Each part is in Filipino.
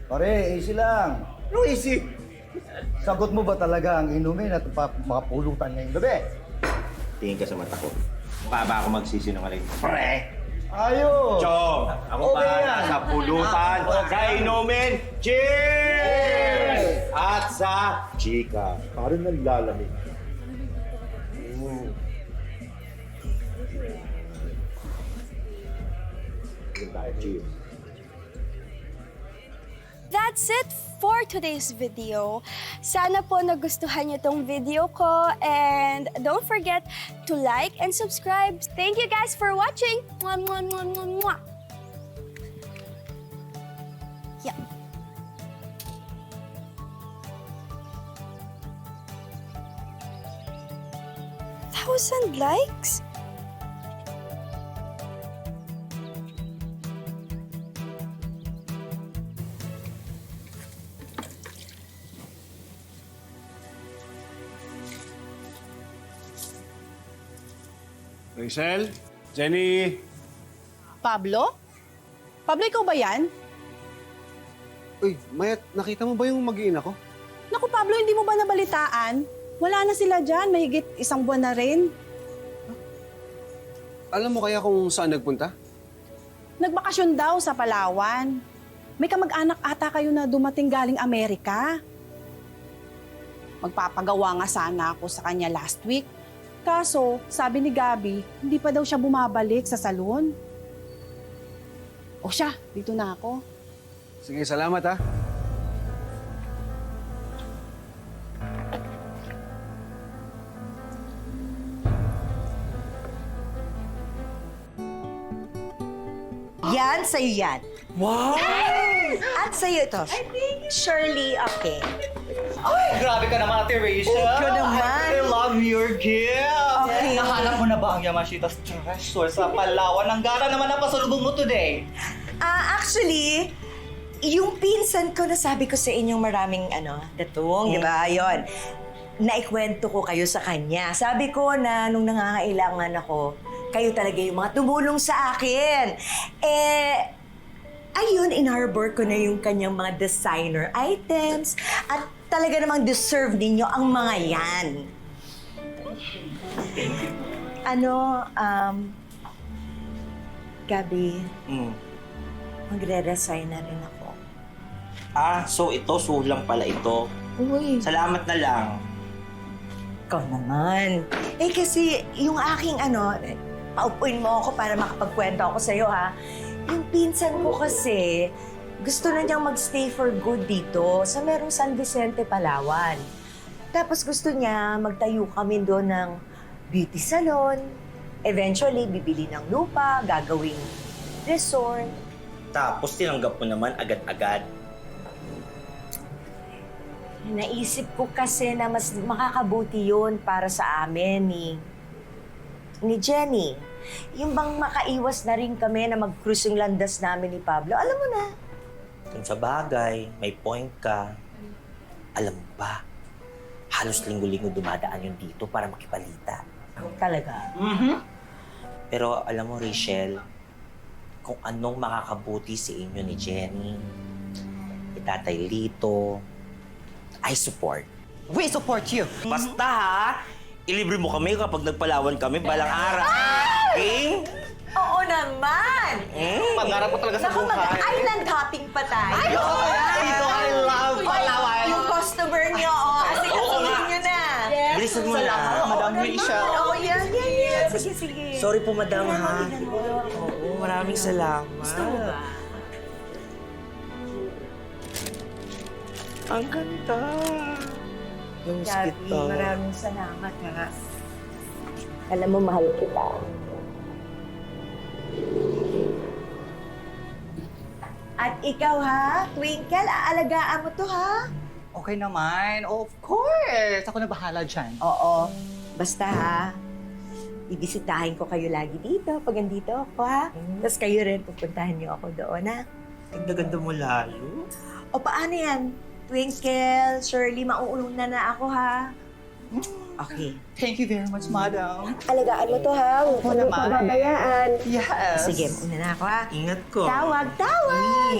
Pare, easy lang. No, easy. Sagot mo ba talaga ang inumin at mapulutan ngayong gabi? Tingin ka sa mata ko. Mukha ba ako magsisinungaling? Pre! Ayos! Chong! Ako Okay pa yan. sa pulutan, sa inumin, cheers! At sa chika. Parang nalalamig. Cheers. That's it for today's video. Sana po nagustuhan niyo tong video ko and don't forget to like and subscribe. Thank you guys for watching. Mwah, mwah, mwah, mwah, mwah. Yeah. Thousand likes? Rachel? Jenny? Pablo? Pablo, ikaw ba yan? Uy, Mayat, nakita mo ba yung mag-iina ko? Naku, Pablo, hindi mo ba nabalitaan? Wala na sila dyan, mahigit 1 buwan na rin. Alam mo kaya kung saan nagpunta? Nagbakasyon daw sa Palawan. May kamag-anak ata kayo na dumating galing Amerika. Magpapagawa nga sana ako sa kanya last week. Kaso, sabi ni Gabi, hindi pa daw siya bumabalik sa salon. O siya, dito na ako. Sige, salamat ha. Yan, sa'yo yan. Wow! At sa'yo ito. Shirley, okay. Grabe ka naman, Ate Rachel. Ikaw naman. I love your gift. Okay. Nahanap mo na ba ang Yamashita's Treasure sa Palawan? Ang gara naman ang pasalubong mo today. Actually, yung pinsan ko na sabi ko sa inyong maraming datong, di ba? Yun. Naikwento ko kayo sa kanya. Sabi ko na nung nangangailangan ako, kayo talaga yung mga tumulong sa akin. Ayun, in-harbor ko na yung kanyang mga designer items at talaga namang deserve ninyo ang mga yan. Gabi, magre-resign na rin ako. So ito, sulang pala ito. Uy, Salamat na lang. ikaw naman. Kasi yung aking paupuin mo ako para makapagkwento ako sa'yo, ha? Yung pinsan ko kasi, gusto na niyang magstay for good dito sa merong San Vicente, Palawan. Tapos gusto niya magtayo kami doon ng beauty salon. Eventually, bibili ng lupa, gagawing resort. Tapos tinanggap mo naman agad-agad. Naisip ko kasi na mas makakabuti yun para sa amin ni Jenny. Yung bang makaiwas na rin kami na mag-cruise yung landas namin ni Pablo. Alam mo na. Kung sa bagay, may point ka. Alam mo ba, halos linggo-linggo dumadaan yun dito para makipalita. Talaga. Pero alam mo, Rachel, kung anong makakabuti sa inyo ni Jenny, ni Tatay Lito, I support. We support you. Basta ha, ilibre mo kami kapag nagpalawan kami balang araw. Okay? Oo naman! Pangarap ko talaga sa Naku, buhay. mag-island hopping pa tayo. Dito, I love Palawan. Yung customer niyo, asikasuhin niyo na. Bilisan mo na. Madam Rachel. Oo, yan. Sige, sige. Sorry po, madam ha. Oo, maraming salamat. Gusto mo ba? Ang ganda. Yung Gabi, skit to. maraming salamat ha. Alam mo, mahal kita. At ikaw ha, Twinkle, aalagaan mo to ha? Okay naman. Of course. Ako na bahala dyan. Oo. Basta ha, ibisitahin ko kayo lagi dito pag andito ako ha. Tapos kayo rin, pupuntahan niyo ako doon ha. Ganda-ganda mo lalo. O paano yan? Twinkle, Shirley, mauuna na ako ha. Okay. Thank you very much, madam. Alagaan mo to ha. Huwag mo naman. pababayaan. Yes. Sige, una na ako ha. Ingat ko. Tawag, tawag!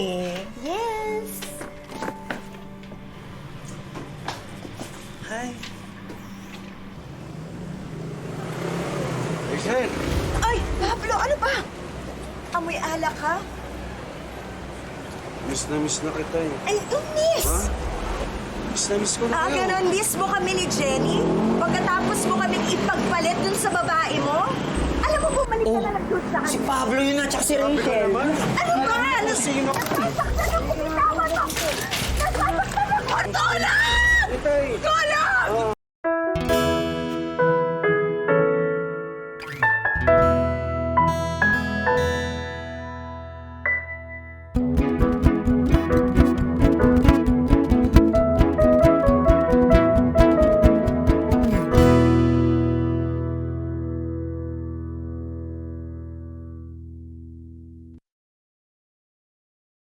Yes! Hi. Rachel! Ay, Pablo, ano ba? Amoy alak ka? Miss na kita eh. Ay, miss! Ha? Miss ko na kayo. Ganon, miss mo kami ni Jenny? Pagkatapos mo kaming ipagpalit dun sa babae mo? Alam mo, bumalik ka na lang dun sa Si kanya. Pablo yun at saka si Sabi ko Rachel. naman. Ano